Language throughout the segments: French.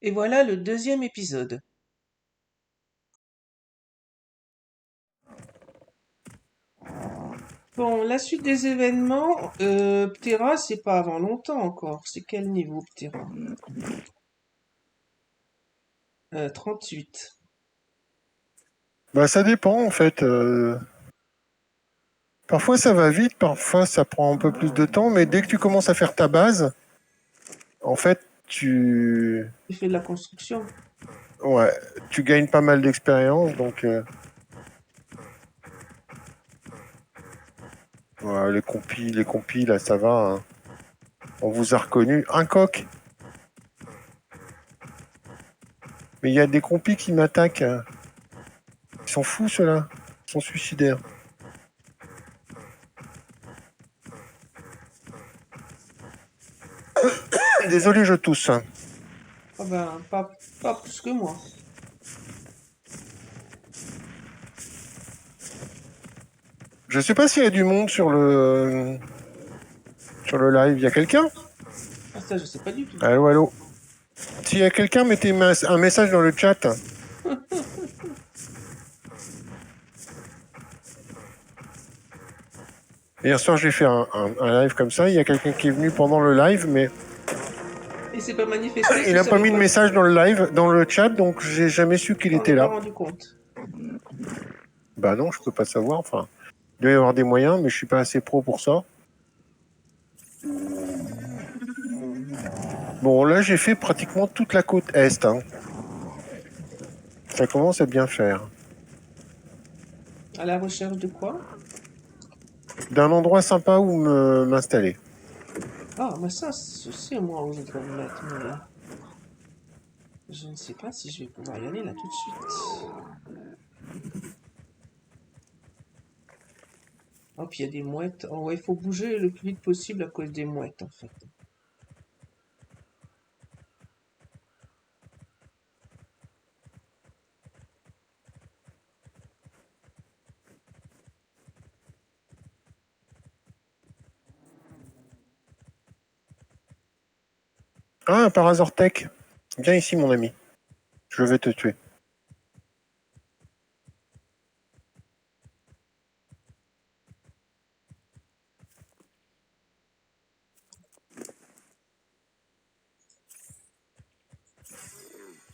Et voilà le deuxième épisode. Bon, la suite des événements, Ptera, c'est pas avant longtemps encore. C'est quel niveau, Ptera? 38. Bah, ça dépend en fait. Parfois ça va vite, parfois ça prend un peu plus de temps, mais dès que tu commences à faire ta base, en fait, Il fait de la construction. ouais, tu gagnes pas mal d'expérience. Donc, ouais, les compis, là, ça va. Hein. On vous a reconnu. Un coq. Mais il y a des compis qui m'attaquent. Hein. Ils sont fous, ceux-là. Ils sont suicidaires. Désolé, je tousse. Hein. Ah ben, pas plus que moi. Je sais pas s'il y a du monde sur le live. Il y a quelqu'un? Ah ça, je sais pas du tout. Allô, allô. S'il y a quelqu'un, mettez un message dans le chat. Hier soir, j'ai fait un live comme ça. Il y a quelqu'un qui est venu pendant le live, mais Il s'est pas manifesté, il tu n'a pas savais mis de pas. message dans le live, dans le chat, donc j'ai jamais su qu'il On était n'est pas là. rendu compte. Bah non, je peux pas savoir. Enfin, il doit y avoir des moyens, mais je suis pas assez pro pour ça. Bon, là, j'ai fait pratiquement toute la côte est. Hein. Ça commence à bien faire. À la recherche de quoi? D'un endroit sympa où m'installer. Ah, mais ça, c'est moi où je dois me mettre, mais je ne sais pas si je vais pouvoir y aller là tout de suite. Oh, puis il y a des mouettes. Oh, ouais, il faut bouger le plus vite possible à cause des mouettes, en fait. Ah, un Parazortech. Viens ici, mon ami. Je vais te tuer.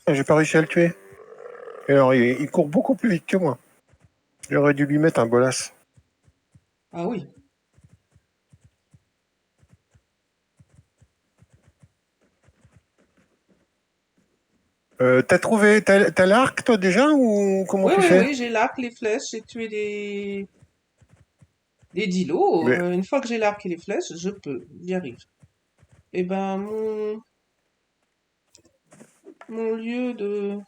Ah, j'ai pas réussi à le tuer. Et alors, il court beaucoup plus vite que moi. J'aurais dû lui mettre un bolas. Ah oui. T'as l'arc, toi, déjà, ou comment Oui, tu oui, fais? oui, j'ai l'arc, les flèches, j'ai tué des dilos. Mais Une fois que j'ai l'arc et les flèches, je peux, j'y arrive. Eh ben, mon lieu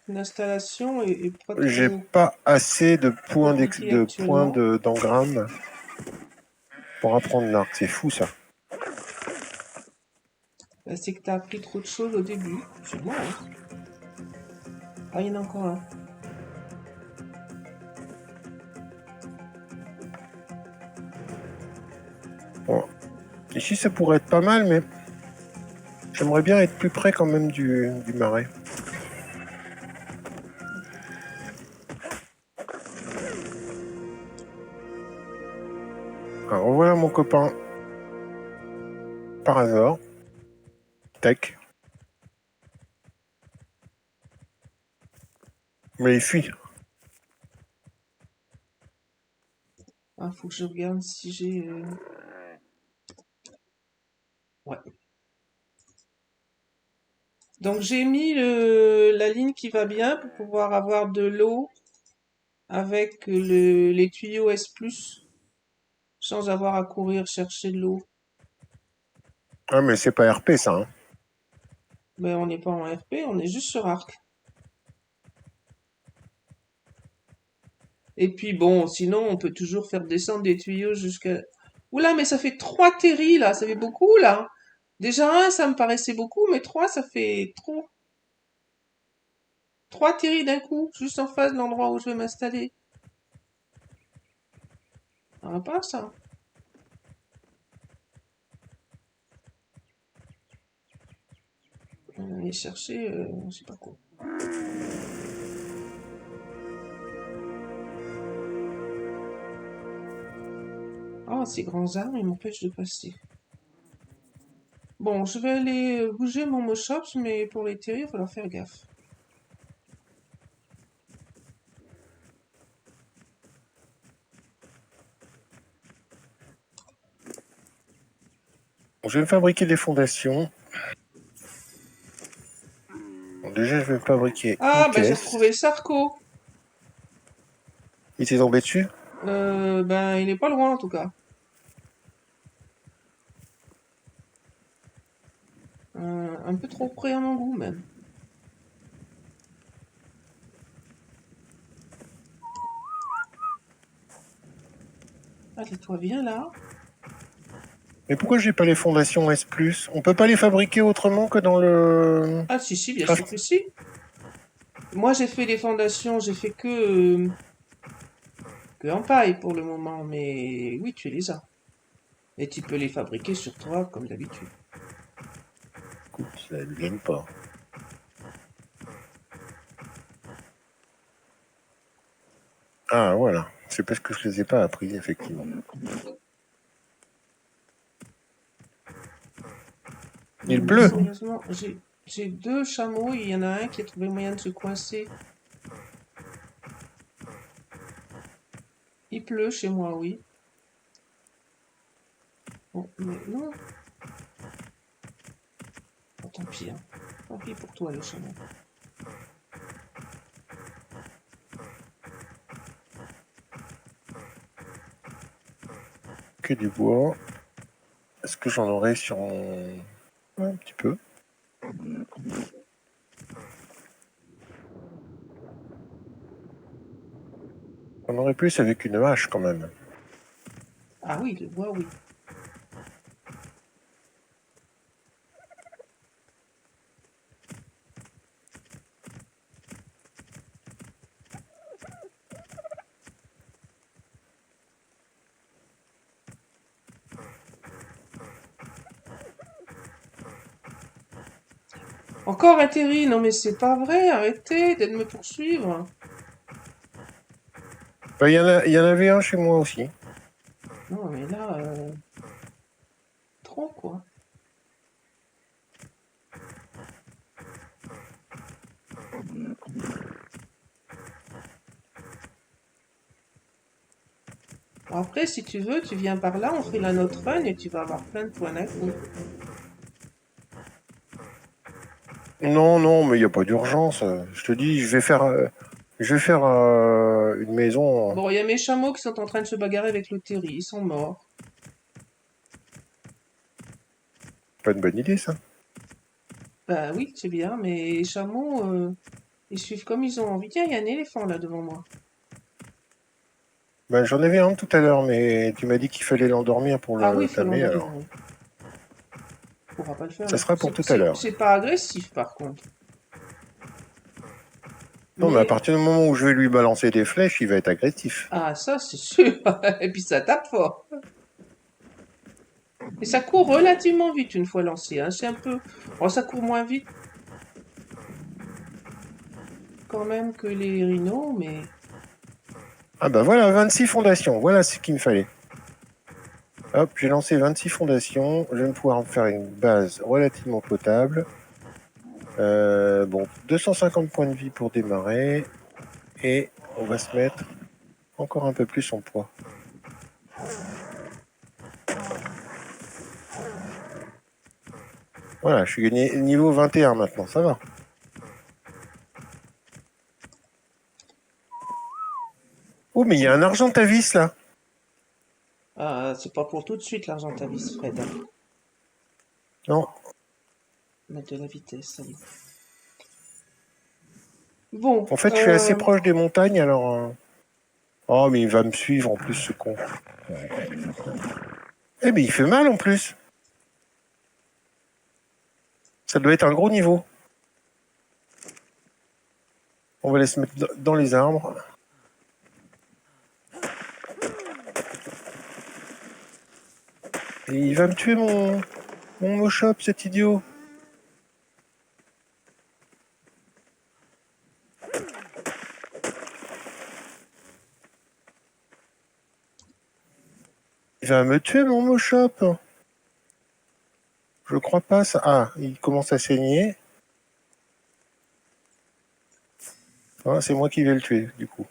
d'installation est pas j'ai trop pas assez de compliqué points actuellement. d'engramme pour apprendre l'arc. C'est fou, ça. C'est que t'as appris trop de choses au début. Sûrement, hein. Ah, il y en a encore un. Bon. Ici, ça pourrait être pas mal, mais j'aimerais bien être plus près quand même du marais. Alors, revoilà mon copain par hasard. Tech. Mais il fuit. Ah, faut que je regarde si j'ai... Ouais. Donc j'ai mis la ligne qui va bien pour pouvoir avoir de l'eau avec les tuyaux S+, sans avoir à courir chercher de l'eau. Ah, mais c'est pas RP, ça. Hein. Mais on n'est pas en RP, on est juste sur Arc. Et puis bon, sinon on peut toujours faire descendre des tuyaux jusqu'à... Oula, mais ça fait 3 terris là, ça fait beaucoup là. Déjà un, ça me paraissait beaucoup, mais 3, ça fait trop. 3 terris d'un coup, juste en face de l'endroit où je vais m'installer. Ça va pas ça. On va aller chercher, je sais pas quoi. Ah, ces grands arbres, ils m'empêchent de passer. Bon, je vais aller bouger mon Moschops, mais pour les terrir, il va falloir faire gaffe. Bon, je vais me fabriquer des fondations. Bon, déjà, je vais me fabriquer Ah, une bah j'ai caisse. retrouvé le Sarco. Il t'est tombé dessus? Ben, il est pas loin en tout cas. Un peu trop près à mon goût même. Allez, toi, viens là. Mais pourquoi j'ai pas les fondations S+? On peut pas les fabriquer autrement que dans le Ah, si, si, bien sûr craft? que si. Moi, j'ai fait les fondations, j'ai fait que en paille pour le moment, mais oui, tu les as. Et tu peux les fabriquer sur toi comme d'habitude. Écoute, ça ne gêne pas. Ah, voilà. C'est parce que je les ai pas appris, effectivement. Il est Mais bleu. sérieusement, j'ai deux chameaux, il y en a un qui a trouvé moyen de se coincer. Il pleut chez moi, oui. Bon, mais non. Oh, tant pis, hein. Tant pis pour toi, le chameau. Que du bois. Est-ce que j'en aurai sur mon... Ouais, un petit peu. J'en aurai plus avec une hache, quand même. Ah oui, le bois, oui. Encore un Terry, non mais c'est pas vrai, arrêtez de me poursuivre. Bah, il y en avait un chez moi aussi. Non mais là, trop quoi. Bon, après, si tu veux, tu viens par là, on fait la note run et tu vas avoir plein de points d'un coup. Non, non, mais il n'y a pas d'urgence. Je te dis, je vais faire une maison. Bon, il y a mes chameaux qui sont en train de se bagarrer avec le Terry, ils sont morts. Pas une bonne idée, ça. Bah oui, c'est bien, mais les chameaux, ils suivent comme ils ont envie. Tiens, il y a un éléphant là devant moi. Ben, j'en avais un tout à l'heure, mais tu m'as dit qu'il fallait l'endormir pour Ah oui, le il faut tamer, l'endormir, alors oui. On pourra pas le faire ça là. sera pour tout à l'heure. C'est pas agressif par contre. Non, mais à Mais, partir du moment où je vais lui balancer des flèches, il va être agressif. ah ça c'est sûr. Et puis ça tape fort. Et ça court relativement vite une fois lancé, hein. C'est un peu... Bon, ça court moins vite quand même que les rhinos, mais... Ah ben voilà, 26 fondations, voilà ce qu'il me fallait. Hop, j'ai lancé 26 fondations, je vais pouvoir me faire une base relativement potable. Bon, 250 points de vie pour démarrer, et on va se mettre encore un peu plus en poids. Voilà, je suis gagné niveau 21 maintenant, ça va. Oh, mais il y a un Argentavis là. Ah, c'est pas pour tout de suite l'argentavis, Fred, hein. Non, Mettre de la vitesse, ça y est. Bon, en fait, je suis assez proche des montagnes, alors... Oh, mais il va me suivre en plus, ce con. Eh, mais il fait mal en plus. Ça doit être un gros niveau. On va aller se mettre dans les arbres. Et il va me tuer mon Moshop, cet idiot. Il va me tuer, mon Moshop. Je crois pas ça. Ah, il commence à saigner. Ah, c'est moi qui vais le tuer, du coup.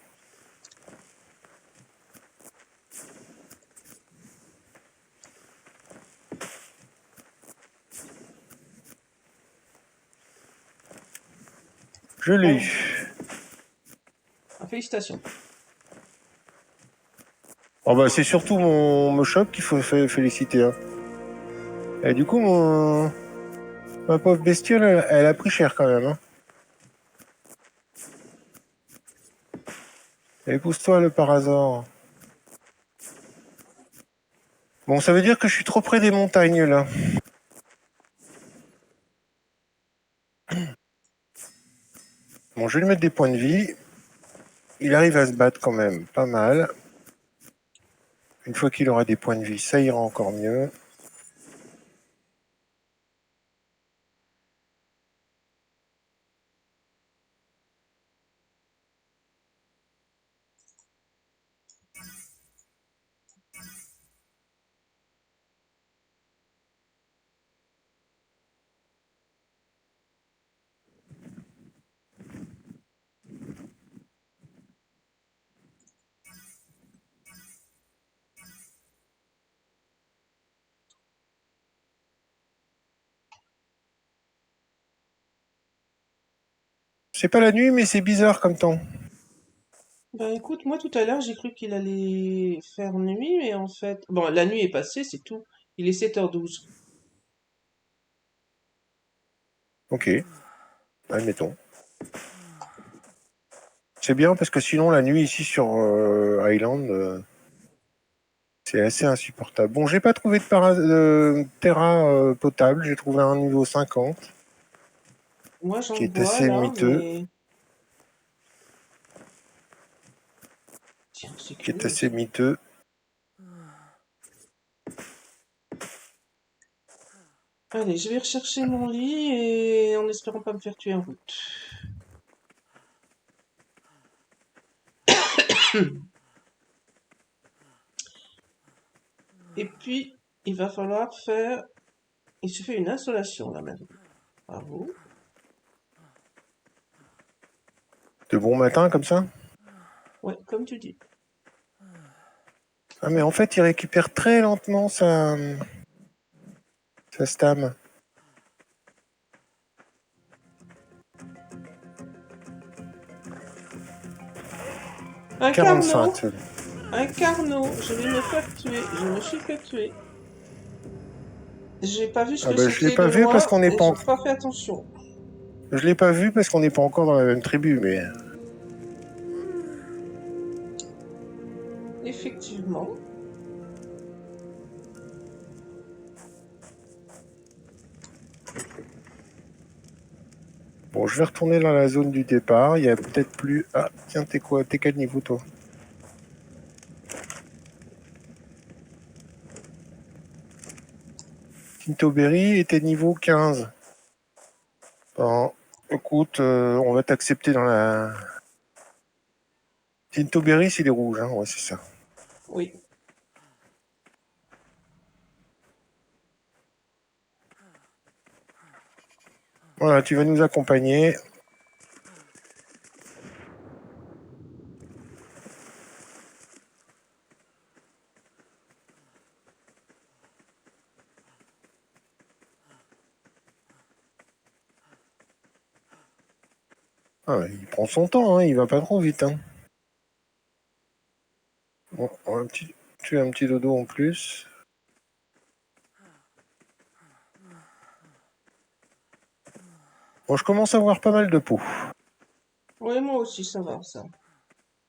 Je l'ai Bravo. eu. Ah, félicitations. Oh bah, c'est surtout mon Moshop qu'il faut féliciter. Hein. Et du coup, ma pauvre bestiole, elle a pris cher quand même. Hein. Épouse-toi le Parazor. Bon, ça veut dire que je suis trop près des montagnes, là. Bon, je vais lui mettre des points de vie. Il arrive à se battre quand même pas mal. Une fois qu'il aura des points de vie, ça ira encore mieux. C'est pas la nuit, mais c'est bizarre comme temps. Bah écoute, moi tout à l'heure j'ai cru qu'il allait faire nuit, mais en fait... Bon, la nuit est passée, c'est tout. Il est 7h12. Ok, admettons. C'est bien parce que sinon la nuit ici sur Island, c'est assez insupportable. Bon, j'ai pas trouvé de terrain potable, j'ai trouvé un niveau 50 Moi qui j'en est vois assez là, miteux. mais... Tiens, c'est Qui est curieux assez ça. miteux. Allez, je vais rechercher mon lit et en espérant pas me faire tuer en route. Et puis, il va falloir faire... Il se fait une installation là maintenant. Bravo. De bon matin comme ça. Ouais, comme tu dis. Ah mais en fait il récupère très lentement sa stam. Un 45 carnot! seulement. Un carnot! Je vais me faire tuer. Je me suis fait tuer. J'ai pas vu ce Ah que bah je l'ai c'était pas de vu parce loin qu'on n'est et pas j'ai en... pas fait attention. Je l'ai pas vu parce qu'on n'est pas encore dans la même tribu, mais... Effectivement. Bon, je vais retourner dans la zone du départ. Il y a peut-être plus... Ah, tiens, t'es quoi? T'es quel niveau, toi? Tintoberry était niveau 15. Bon, écoute, on va t'accepter dans la... Tintoberry, c'est les rouges, hein? Ouais, c'est ça. Oui. Voilà, tu vas nous accompagner. Ah, il prend son temps, hein, il va pas trop vite. Hein. Bon, tu as un petit dodo en plus. Bon, je commence à avoir pas mal de peau. Oui, moi aussi, ça va, ça.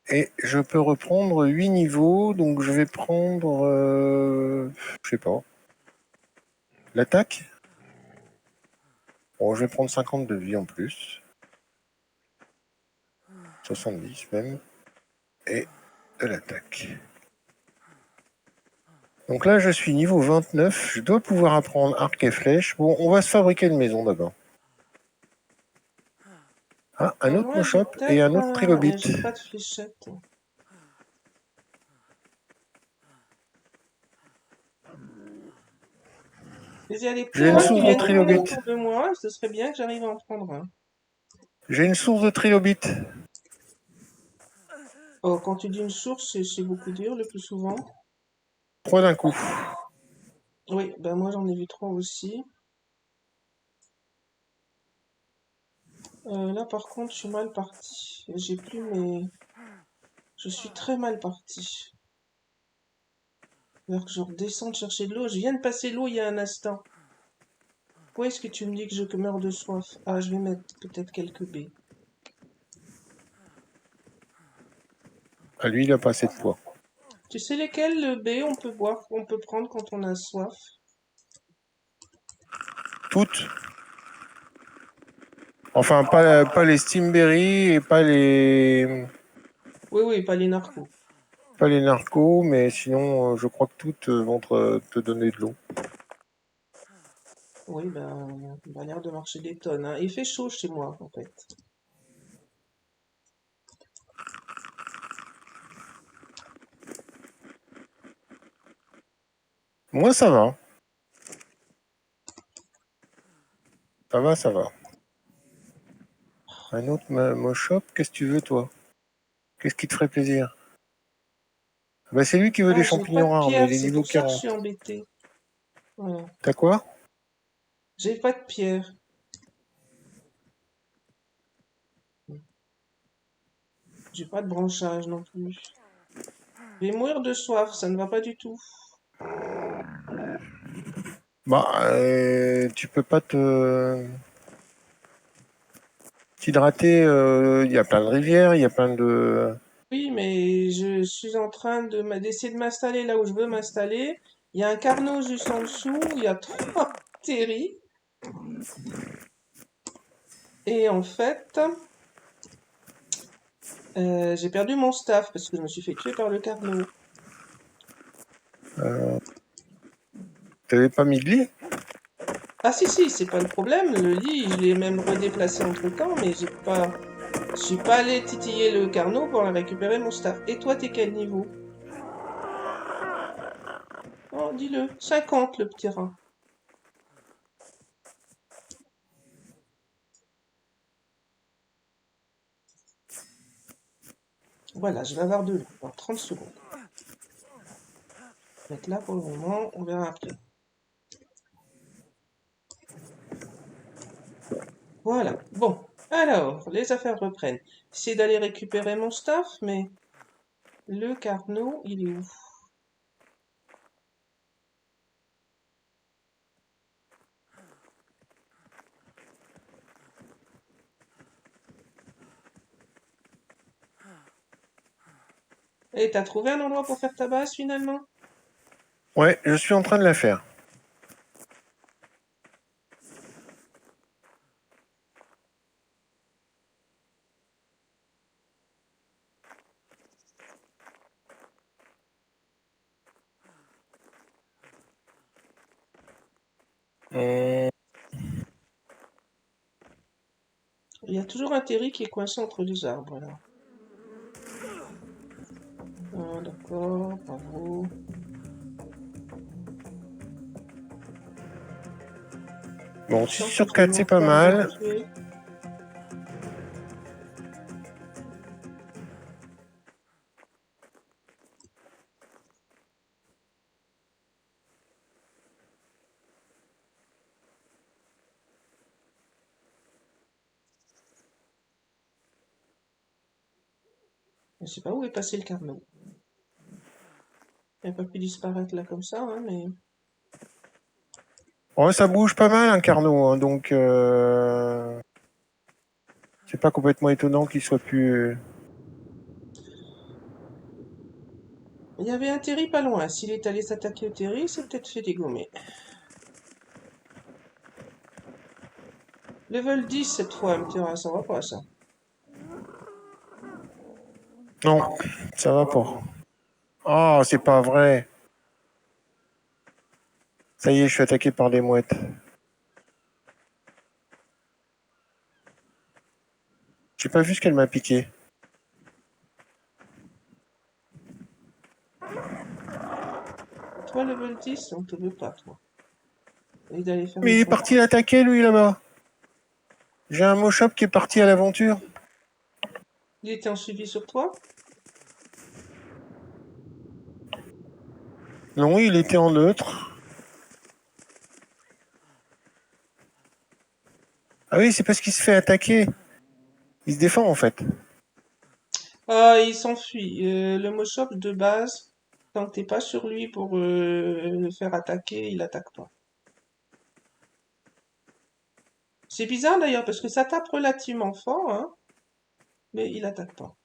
Et je peux reprendre 8 niveaux, donc je vais prendre... je sais pas. L'attaque. Bon, je vais prendre 50 de vie en plus. 70 même. Et de l'attaque. Donc là, je suis niveau 29. Je dois pouvoir apprendre arc et flèche. Bon, on va se fabriquer une maison d'abord. Ah, un autre Moi, j'ai Moshop et un peut-être autre un... trilobite. J'ai pas de fléchette. Mais il y a des J'ai une terrains qui source de viennent tourner trilobite. autour de moi, ce serait bien que j'arrive à en prendre un. J'ai une source de trilobite. Oh, quand tu dis une source, c'est beaucoup dire le plus souvent. 3 d'un coup. Oui, ben moi j'en ai vu 3 aussi. Là par contre, je suis mal parti. J'ai plus mes... Je suis très mal parti. Alors que je redescends chercher de l'eau. Je viens de passer l'eau il y a un instant. Pourquoi est-ce que tu me dis que je meurs de soif? Ah, je vais mettre peut-être quelques baies. Ah, lui, il a pas assez de poids. Tu sais lesquelles baies on peut boire, on peut prendre quand on a soif? Toutes. Enfin, pas les Steamberry et Oui, oui, pas les narcos. pas les narcos, mais sinon, je crois que toutes vont te donner de l'eau. Oui, ben, il a l'air de marcher des tonnes, hein. Il fait chaud chez moi, en fait. Moi, ça va. Ça va, ça va. Un autre Moshop, qu'est-ce que tu veux, toi? Qu'est-ce qui te ferait plaisir? Bah, c'est lui qui veut des Ah, j'ai pas champignons de rares, mais pierre, il est c'est niveau pour ça que je 40. suis embêtée. Voilà. T'as quoi? J'ai pas de pierre. J'ai pas de branchage non plus. Je vais mourir de soif, ça ne va pas du tout. Bah, tu peux pas t'hydrater. Il y a plein de rivières, il y a plein de... Oui, mais je suis en train d'essayer de m'installer là où je veux m'installer. Il y a un carnot juste en dessous, il y a 3 terris. Et en fait, j'ai perdu mon staff parce que je me suis fait tuer par le carnot. T'avais pas mis de lit? Ah si si, c'est pas le problème. Le lit, je l'ai même redéplacé entre-temps, mais je suis pas allé titiller le carnot pour récupérer mon staff. Et toi, t'es quel niveau? Oh, dis-le. 50 le petit rat. Voilà, je vais avoir de l'eau dans 30 secondes. Je vais mettre là pour le moment, on verra après. Voilà. Bon. Alors, les affaires reprennent. J'essaie d'aller récupérer mon staff, mais le carnot, il est où? Et t'as trouvé un endroit pour faire ta base finalement? Ouais, je suis en train de la faire. Euh, Il y a toujours un terri qui est coincé entre deux arbres là. Ah, d'accord, bravo. Bon, Je 6 sens que sur je vais 4, c'est me pas faire mal. tuer. Je sais pas où est passé le carnot. Il n'a pas pu disparaître là comme ça, hein, mais... Ouais, ça bouge pas mal un carnot, hein, donc c'est pas complètement étonnant qu'il soit plus. Il y avait un terri pas loin. S'il est allé s'attaquer au terri, c'est peut-être fait dégommer. Level 10 cette fois, me dira, ça va pas ça. Non, ça va pas. Oh, c'est pas vrai. Ça y est, je suis attaqué par des mouettes. J'ai pas vu ce qu'elle m'a piqué. Toi, level 10, on te veut pas, toi. et d'aller faire Mais mes il est courses. parti l'attaquer, lui, là-bas. J'ai un Moshop qui est parti à l'aventure. Il était en suivi sur toi? Non, il était en neutre. Ah oui, c'est parce qu'il se fait attaquer. Il se défend, en fait. Ah, il s'enfuit. Le Moshop de base, tant que t'es pas sur lui pour le faire attaquer, il attaque pas. C'est bizarre d'ailleurs parce que ça tape relativement fort, hein, mais il attaque pas.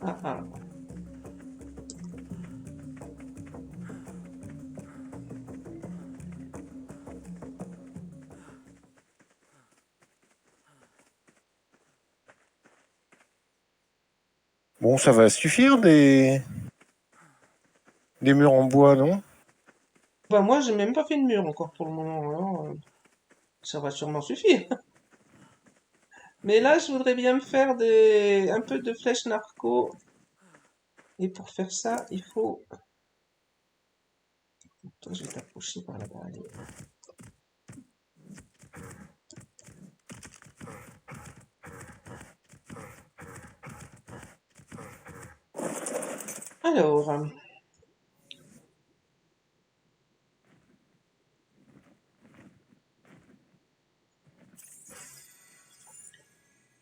Ah ah. Bon, ça va suffire, des murs en bois, non? Bah moi j'ai même pas fait de mur encore pour le moment, alors ça va sûrement suffire. Mais là je voudrais bien me faire un peu de flèches narco. Et pour faire ça, il faut... Toi, je vais t'approcher par là-bas. Allez. Alors,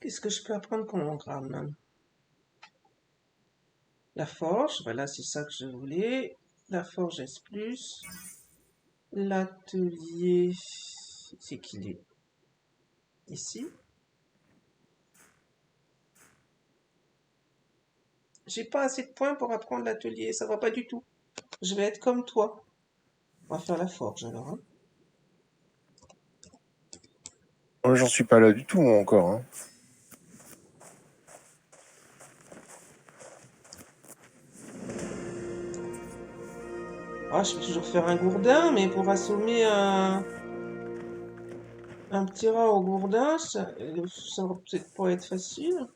qu'est-ce que je peux apprendre comme engramme? La forge, voilà, c'est ça que je voulais. La forge S+. L'atelier, c'est qu'il est ici. J'ai pas assez de points pour apprendre l'atelier, ça va pas du tout. Je vais être comme toi. On va faire la forge alors, hein. Moi, j'en suis pas là du tout, moi, encore. Hein. Ah, je peux toujours faire un gourdin, mais pour assommer un petit rat au gourdin, ça va peut-être pas être facile.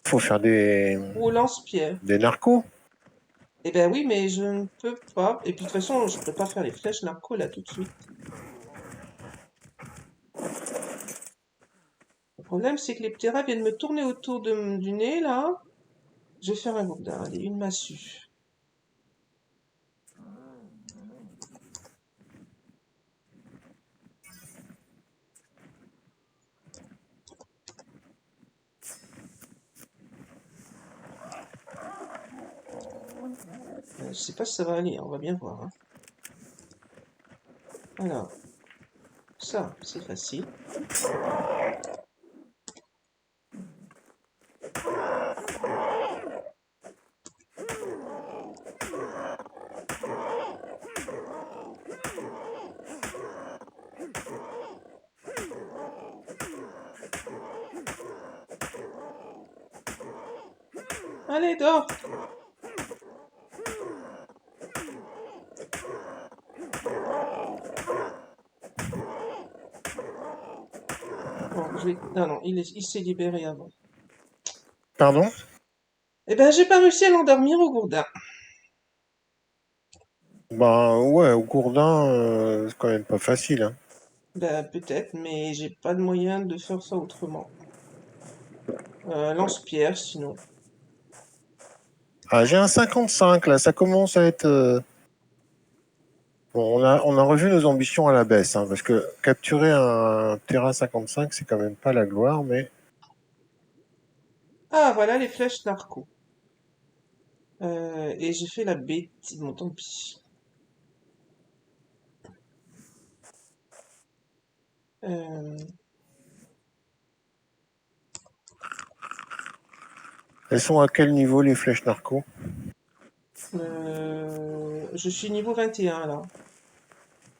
Faut faire Ou au lance-pierre. des narcos. Eh ben oui, mais je ne peux pas. Et puis de toute façon, je peux pas faire les flèches narco là tout de suite. Le problème, c'est que les petits rats viennent me tourner autour du nez là. Je vais faire un gourdin. Allez, une massue. Je sais pas si ça va aller, on va bien voir, hein. Alors, ça, c'est facile. Allez, dors! Bon, je vais... Non, non, il s'est libéré avant. Pardon? Eh ben, j'ai pas réussi à l'endormir au gourdin. Bah ouais, au Gourdin, c'est quand même pas facile. Hein. Ben, peut-être, mais j'ai pas de moyen de faire ça autrement. Lance-pierre, sinon. Ah, j'ai un 55 là, ça commence à être. Bon, on a revu nos ambitions à la baisse, hein, parce que capturer un terrain 55, c'est quand même pas la gloire, mais Ah, voilà les flèches narco. Et j'ai fait la bêtise. Bon, tant pis. Euh, elles sont à quel niveau les flèches narco? je suis niveau 21 là.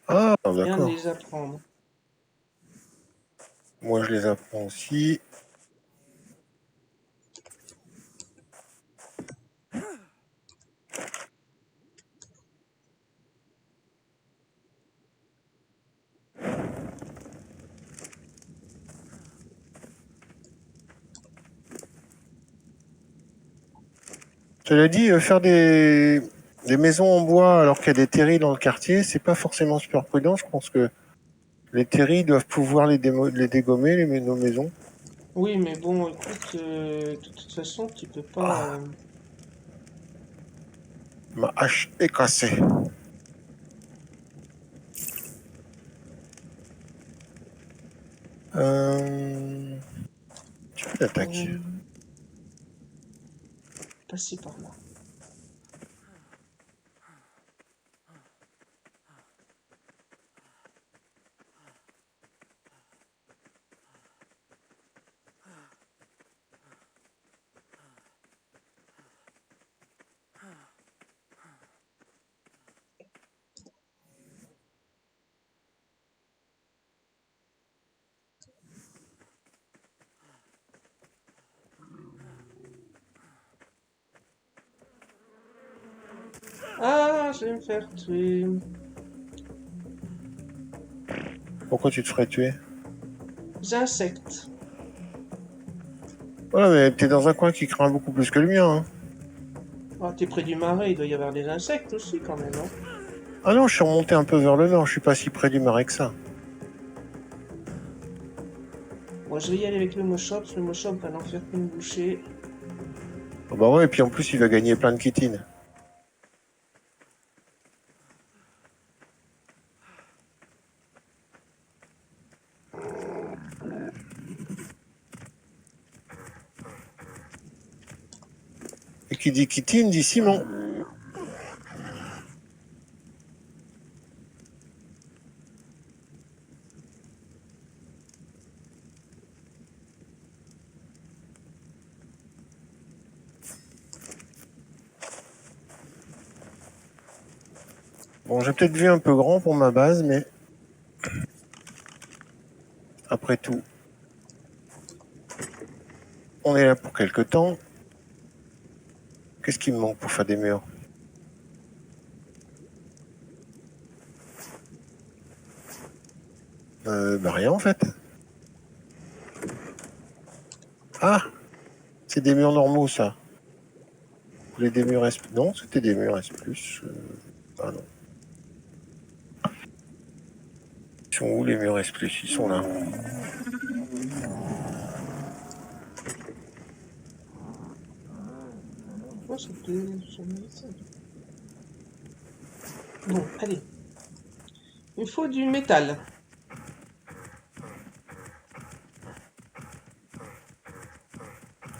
Ah, Je viens de d'accord. les apprendre. Moi, je les apprends aussi. Cela dit, faire des maisons en bois alors qu'il y a des terris dans le quartier, c'est pas forcément super prudent. Je pense que les terris doivent pouvoir les dégommer, nos maisons. Oui, mais bon, écoute, de toute façon, tu peux pas. Ma hache est cassée. Tu peux l'attaquer. Passer par là. Ah, je vais me faire tuer. Pourquoi tu te ferais tuer? Les insectes. Voilà, mais t'es dans un coin qui craint beaucoup plus que le mien. Hein. Ah, t'es près du marais, il doit y avoir des insectes aussi quand même, hein. Ah non, je suis remonté un peu vers le nord. Je suis pas si près du marais que ça. Moi, je vais y aller avec le Moschops. Le Moschops va n'en faire qu'une bouchée. Ah bah ouais, et puis en plus, il va gagner plein de chitines. Et qui dit chitine dit Simon. Bon, j'ai peut-être vu un peu grand pour ma base, mais après tout, on est là pour quelque temps. Qu'est-ce qui me manque pour faire des murs? Bah rien en fait. Ah, c'est des murs normaux ça. Vous voulez des murs S+? Non, c'était des murs S+. Ah non. Ils sont où les murs S+? Ils sont là. Oh, ça mérite ça. Bon, allez. Il faut du métal.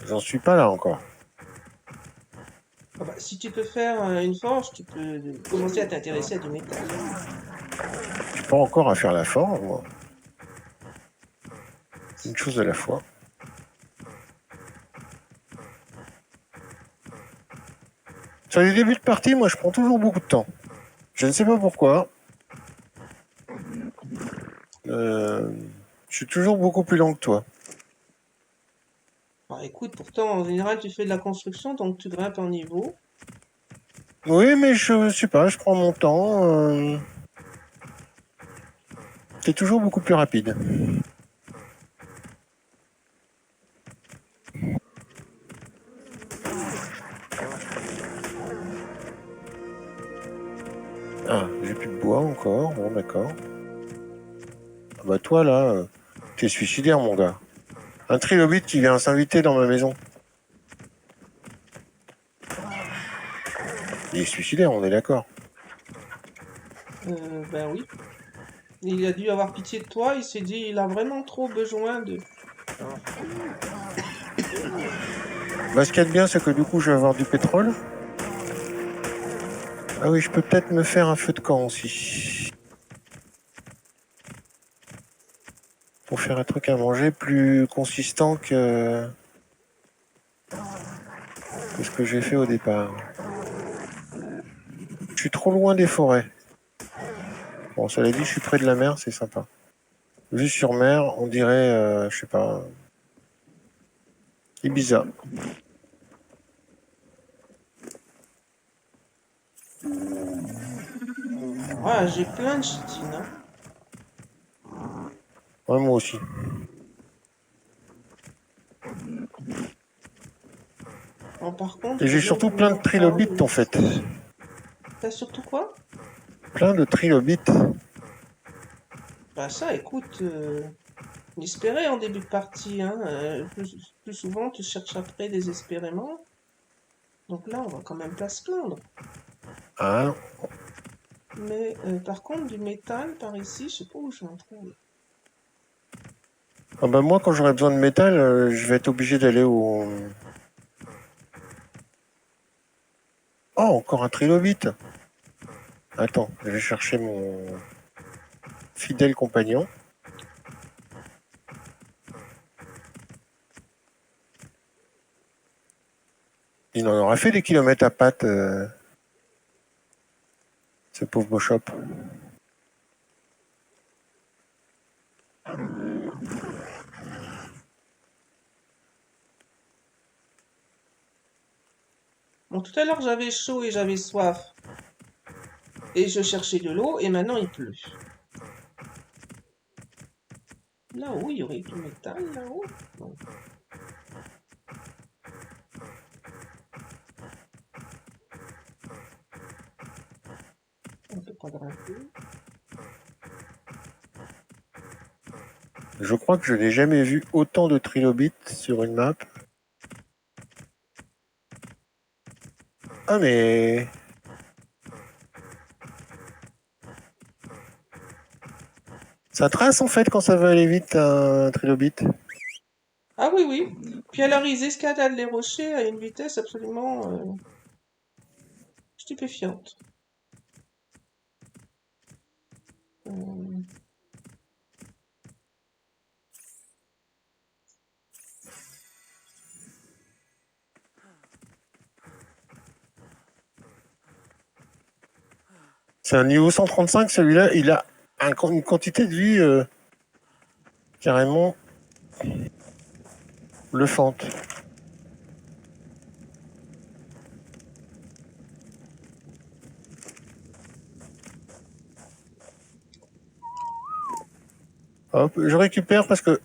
J'en suis pas là encore. Ah bah, si tu peux faire une forge, tu peux commencer à t'intéresser à du métal. Je suis pas encore à faire la forge, moi. Une chose à la fois. Sur les débuts de partie, moi, je prends toujours beaucoup de temps. Je ne sais pas pourquoi. Je suis toujours beaucoup plus lent que toi. Bah, écoute, pourtant, en général, tu fais de la construction, donc tu grimpes en niveau. Oui, mais je sais pas, je prends mon temps. T'es toujours beaucoup plus rapide. Ah, j'ai plus de bois encore. Bon, d'accord. Ah bah toi, là, t'es suicidaire, mon gars. Un trilobite qui vient s'inviter dans ma maison. Il est suicidaire, on est d'accord. Ben oui. Il a dû avoir pitié de toi, il s'est dit, il a vraiment trop besoin de... Bah, ce qu'il y a de bien, c'est que du coup, je vais avoir du pétrole. Ah oui, je peux peut-être me faire un feu de camp aussi. Pour faire un truc à manger plus consistant que ce que j'ai fait au départ. Je suis trop loin des forêts. Bon, cela dit, je suis près de la mer, c'est sympa. Vue sur mer, on dirait, je sais pas, Ibiza. Ah, j'ai plein de chitines, hein. Ouais, moi aussi. Bon, par contre, Et je veux j'ai bien surtout du plein de trilobites en fait. T'as surtout quoi? Plein de trilobites. Bah ça, écoute, espérer en début de partie, hein. Plus souvent, tu cherches après désespérément. Donc là, on va quand même pas se plaindre. Ah, Mais par contre, du métal par ici, je sais pas où je vais en trouver. ah bah moi quand j'aurai besoin de métal, je vais être obligé d'aller au... Oh, encore un trilobite. Attends, je vais chercher mon fidèle compagnon. Il en aura fait des kilomètres à pattes, ce pauvre Bochop. Bon, tout à l'heure, j'avais chaud et j'avais soif. Et je cherchais de l'eau, et maintenant il pleut. Là-haut, il y aurait du métal, là-haut. Non, on peut pas grimper. Je crois que je n'ai jamais vu autant de trilobites sur une map. Ah mais... Ça trace en fait quand ça veut aller vite un trilobite. Ah oui, oui. Puis alors, ils escaladent les rochers à une vitesse absolument stupéfiante. Euh, C'est un niveau 135 celui-là, il a une quantité de vie carrément bluffante. Hop, je récupère parce que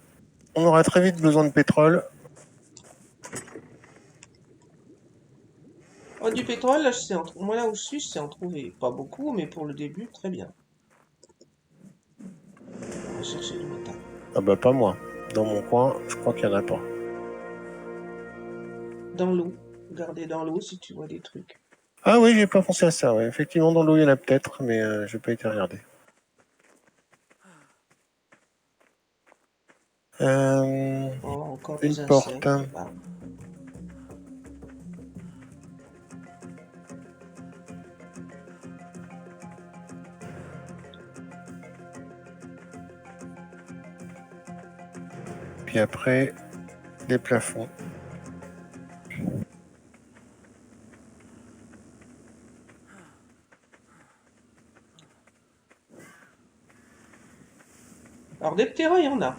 on aura très vite besoin de pétrole. Oh, du pétrole, là, moi là où je suis, je sais en trouver. Pas beaucoup, mais pour le début, très bien. On va chercher du métal. Ah bah pas moi. Dans mon coin, je crois qu'il n'y en a pas. Dans l'eau. Regardez dans l'eau si tu vois des trucs. Ah oui, j'ai pas pensé à ça. Ouais. Effectivement, dans l'eau, il y en a peut-être, mais j'ai pas été regarder. Oh, encore Une des porte. insectes. Ah. Puis après, des plafonds. Alors, des ptéras, il y en a.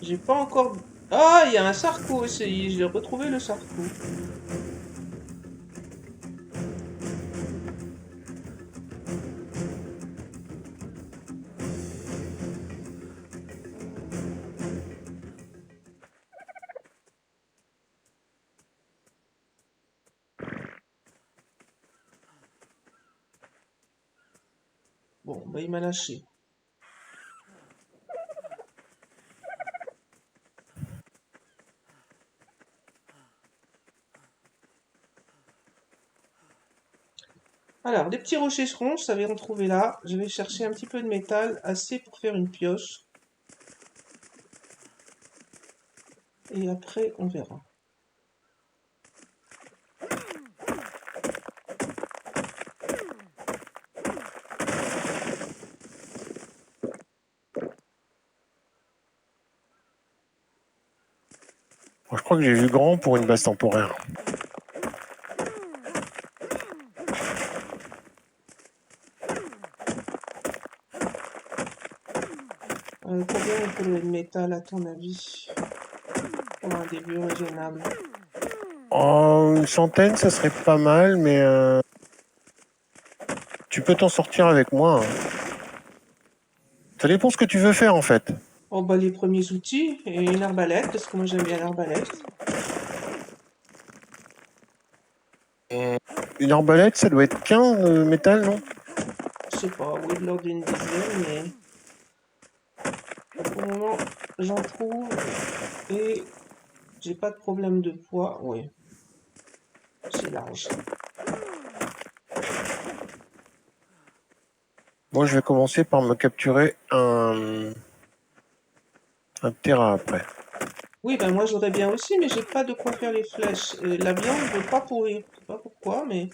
J'ai pas encore... Ah, il y a un sarco aussi. J'ai retrouvé le sarco. Bon, bah il m'a lâché. Alors, des petits rochers ronds, ça va en trouver là. Je vais chercher un petit peu de métal, assez pour faire une pioche. Et après, on verra. Moi, je crois que j'ai vu grand pour une base temporaire. Combien il faudrait de métal à ton avis? Pour un début raisonnable. Oh, une centaine, ça serait pas mal, mais tu peux t'en sortir avec moi. Hein. Ça dépend ce que tu veux faire en fait. Oh bah les premiers outils et une arbalète, parce que moi j'aime bien l'arbalète. Une arbalète, ça doit être 15 métal, non? Je sais pas, oui, de l'ordre d'une dizaine, mais pour le moment, j'en trouve et j'ai pas de problème de poids. Oui, c'est large. Moi, je vais commencer par me capturer un terrain après. Oui, ben moi j'aurais bien aussi, mais j'ai pas de quoi faire les flèches. La viande veut pas pourrir. Je sais pas pourquoi, mais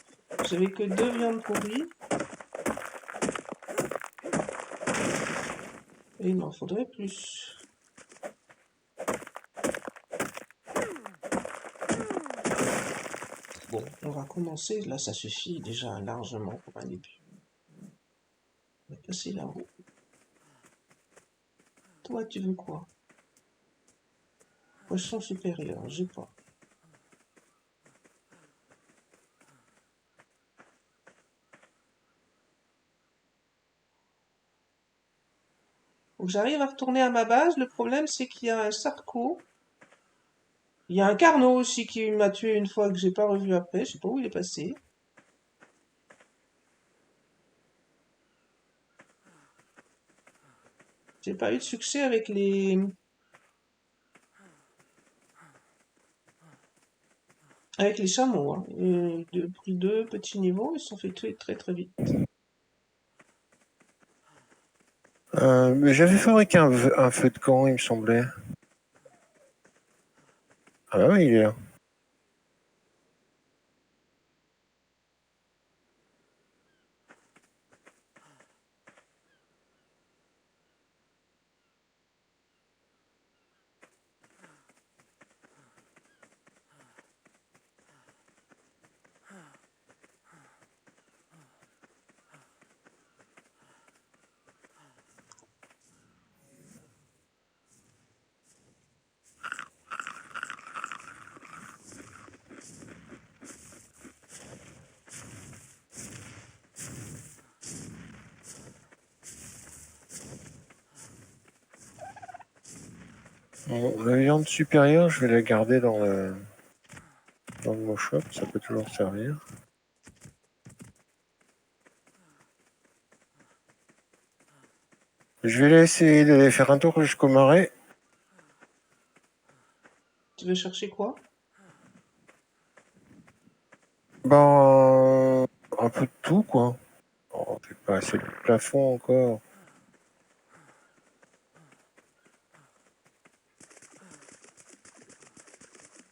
j'avais que 2 viandes pourries et il m'en faudrait plus. Bon, on va commencer. Là, ça suffit déjà largement pour un début. On va passer là-haut. Toi, tu veux quoi? Poisson supérieur, j'ai pas. Faut que j'arrive à retourner à ma base. Le problème, c'est qu'il y a un sarco. Il y a un carnot aussi qui m'a tué une fois que j'ai pas revu après. Je sais pas où il est passé. J'ai pas eu de succès avec les chameaux. Hein. J'ai pris 2 petits niveaux, ils se sont fait tuer très très vite. Mais j'avais fabriqué un feu de camp, il me semblait. Ah bah oui, il est là. Bon, la viande supérieure, je vais la garder dans le shop, ça peut toujours servir. Je vais essayer d'aller faire un tour jusqu'au marais. Tu veux chercher quoi? Ben, un peu de tout, quoi. Oh, j'ai pas assez de plafond encore.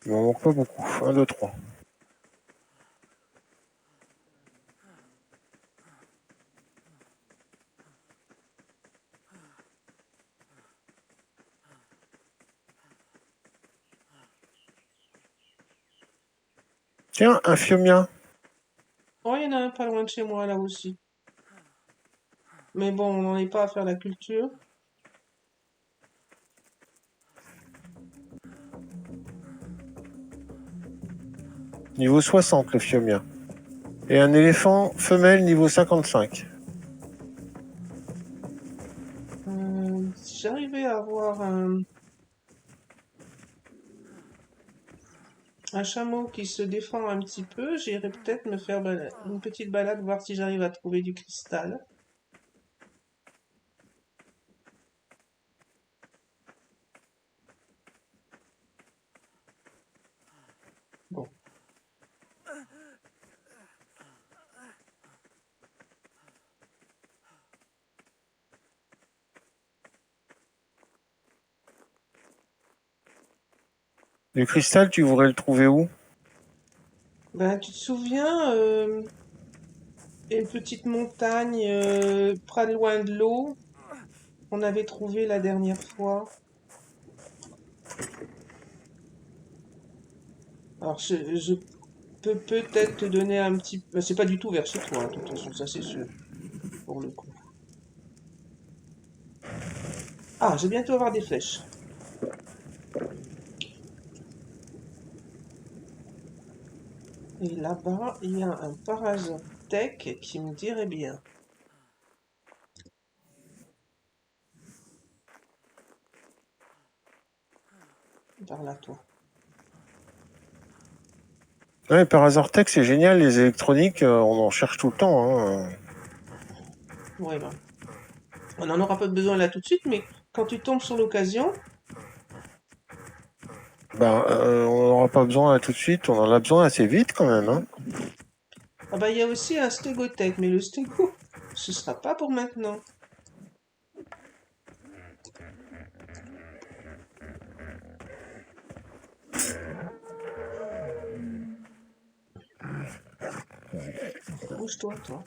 Il m'en manque pas beaucoup. 1, 2, 3. Tiens, un fiomia. Oh, il y en a un pas loin de chez moi là aussi. Mais bon, on n'en est pas à faire la culture. Niveau 60, le fiomia. Et un éléphant femelle niveau 55. Si j'arrivais à avoir un chameau qui se défend un petit peu, j'irais peut-être me faire une petite balade, voir si j'arrive à trouver du cristal. Bon. Le cristal, tu voudrais le trouver où? Ben, tu te souviens, une petite montagne pas loin de l'eau qu'on avait trouvée la dernière fois. Alors, je peux peut-être te donner un petit... Ben, c'est pas du tout vers chez toi, hein, de toute façon, ça c'est sûr, pour le coup. Ah, je vais bientôt avoir des flèches. Et là-bas, il y a un parasitech qui me dirait bien. Par là, toi. Ouais, Parazortech, c'est génial, les électroniques, on en cherche tout le temps. Hein. Ouais, ben. On n'en aura pas besoin là tout de suite, mais quand tu tombes sur l'occasion, On n'aura pas besoin là tout de suite, on en a besoin assez vite quand même. Hein. ah bah il y a aussi un stégothèque, mais le stégo, ce sera pas pour maintenant. Bouge-toi, toi.